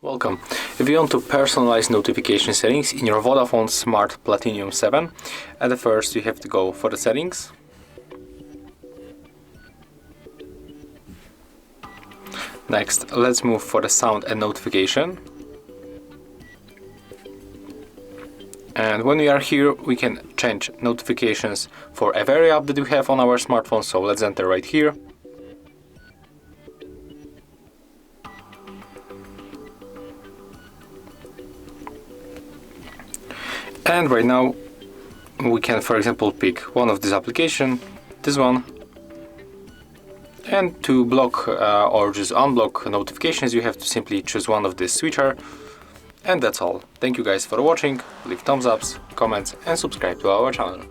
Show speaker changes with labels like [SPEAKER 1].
[SPEAKER 1] Welcome. If you want to personalize notification settings in your Vodafone Smart Platinum 7, at first you have to go for the settings. Next, let's move for the sound and notification. And when we are here, we can change notifications for every app that we have on our smartphone. So let's enter right here. And right now we can, for example, pick one of these applications, this one. And to block or just unblock notifications, you have to simply choose one of this switcher. And that's all. Thank you guys for watching. Leave thumbs ups, comments and subscribe to our channel.